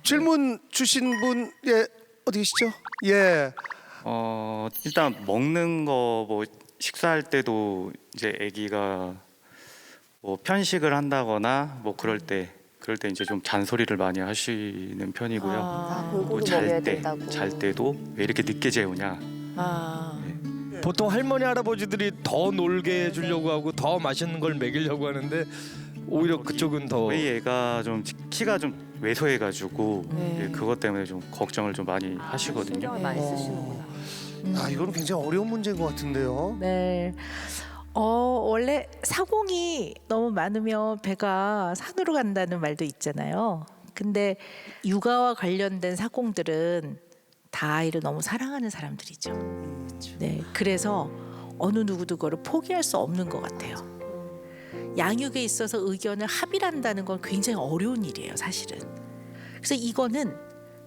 질문 주신 분 어디 계시죠? 예. 일단 먹는 거 뭐 식사할 때도 이제 아기가 뭐 편식을 한다거나 뭐 그럴 때 이제 좀 잔소리를 많이 하시는 편이고요. 골고루 잘 먹여야 때, 된다고. 잘 때도 왜 이렇게 늦게 재우냐. 보통 할머니 할아버지들이 더 놀게 해주려고 하고 더 맛있는 걸 먹이려고 하는데 오히려 그쪽은 더 저희 애가 좀 키가 좀 왜소해가지고 예, 그것 때문에 좀 걱정을 좀 많이 하시거든요. 신경을 많이 쓰시는구나. 아, 이거는 굉장히 어려운 문제인 것 같은데요. 네. 원래 사공이 너무 많으면 배가 산으로 간다는 말도 있잖아요. 근데 육아와 관련된 사공들은 다 아이를 너무 사랑하는 사람들이죠. 네. 그래서 어느 누구도 그거를 포기할 수 없는 것 같아요. 양육에 있어서 의견을 합의한다는 건 굉장히 어려운 일이에요, 사실은. 그래서 이거는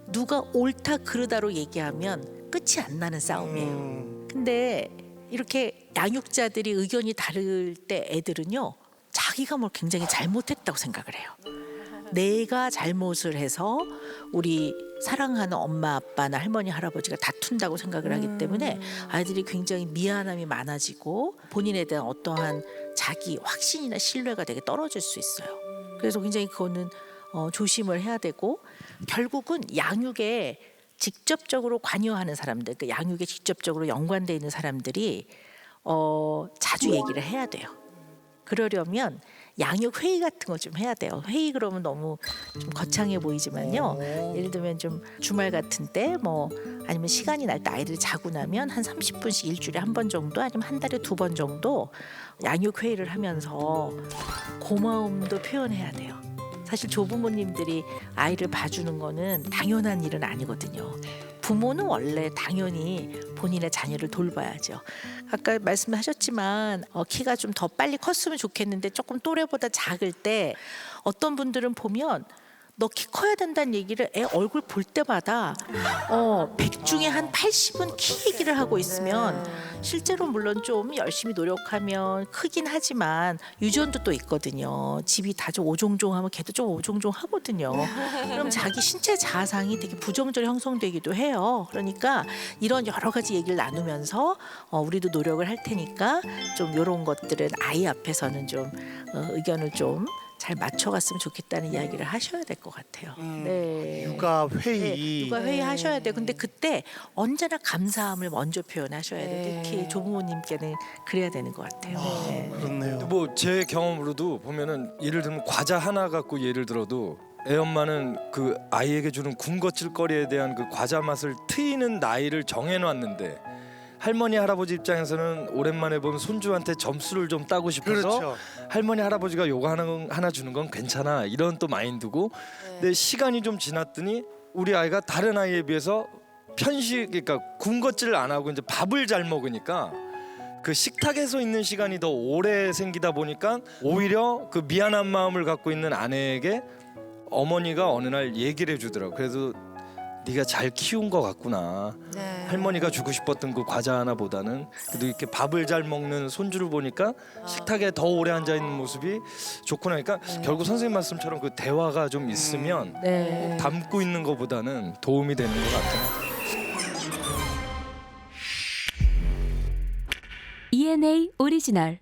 누가 옳다 그르다로 얘기하면 끝이 안 나는 싸움이에요. 근데 이렇게 양육자들이 의견이 다를 때 애들은요, 자기가 뭘 굉장히 잘못했다고 생각을 해요. 내가 잘못을 해서 우리 사랑하는 엄마 아빠나 할머니 할아버지가 다툰다고 생각을 하기 때문에 아이들이 굉장히 미안함이 많아지고 본인에 대한 어떠한 자기 확신이나 신뢰가 되게 떨어질 수 있어요. 그래서 굉장히 그거는 조심을 해야 되고, 결국은 양육에 직접적으로 관여하는 사람들, 그 양육에 직접적으로 연관돼 있는 사람들이 자주 얘기를 해야 돼요. 그러려면 양육 회의 같은 거 좀 해야 돼요. 회의 그러면 너무 좀 거창해 보이지만요. 예를 들면 좀 주말 같은 때 뭐 아니면 시간이 날 때 아이들이 자고 나면 한 30분씩 일주일에 한 번 정도 아니면 한 달에 2번 정도 양육 회의를 하면서 고마움도 표현해야 돼요. 사실 조부모님들이 아이를 봐주는 거는 당연한 일은 아니거든요. 부모는 원래 당연히 본인의 자녀를 돌봐야죠. 아까 말씀하셨지만 키가 좀 더 빨리 컸으면 좋겠는데 조금 또래보다 작을 때 어떤 분들은 보면 너 키 커야 된다는 얘기를 애 얼굴 볼 때마다 100 중에 한 80은 키 얘기를 하고 있으면 실제로 물론 좀 열심히 노력하면 크긴 하지만 유전도 또 있거든요. 집이 다 좀 오종종하면 걔도 좀 오종종하거든요. 그럼 자기 신체 자아상이 되게 부정적으로 형성되기도 해요. 그러니까 이런 여러 가지 얘기를 나누면서 우리도 노력을 할 테니까 좀 이런 것들은 아이 앞에서는 좀 의견을 좀 잘 맞춰갔으면 좋겠다는 이야기를 하셔야 될 것 같아요. 네. 육아 회의. 네, 육아 회의 하셔야 돼요. 근데 그때 언제나 감사함을 먼저 표현하셔야 돼요. 특히 조부모님께는 그래야 되는 것 같아요. 네. 그렇네요. 뭐 제 경험으로도 보면은 예를 들면 과자 하나 갖고 예를 들어도 애 엄마는 그 아이에게 주는 군것질거리에 대한 그 과자 맛을 트이는 나이를 정해놨는데 할머니 할아버지 입장에서는 오랜만에 본 손주한테 점수를 좀 따고 싶어서 그렇죠. 할머니 할아버지가 요거 하나 주는 건 괜찮아 이런 또 마인드고 근데 시간이 좀 지났더니 우리 아이가 다른 아이에 비해서 그러니까 군것질을 안 하고 이제 밥을 잘 먹으니까 그 식탁에서 있는 시간이 더 오래 생기다 보니까 오히려 그 미안한 마음을 갖고 있는 아내에게 어머니가 어느 날 얘기를 해주더라고. 그래도 네가 잘 키운 것 같구나. 할머니가 주고 싶었던 그 과자 하나보다는 그래도 이렇게 밥을 잘 먹는 손주를 보니까 식탁에 더 오래 앉아 있는 모습이 좋구나. 그러니까 결국 선생님 말씀처럼 그 대화가 좀 있으면 네. 담고 있는 것보다는 도움이 되는 것 같아요. ENA 오리지널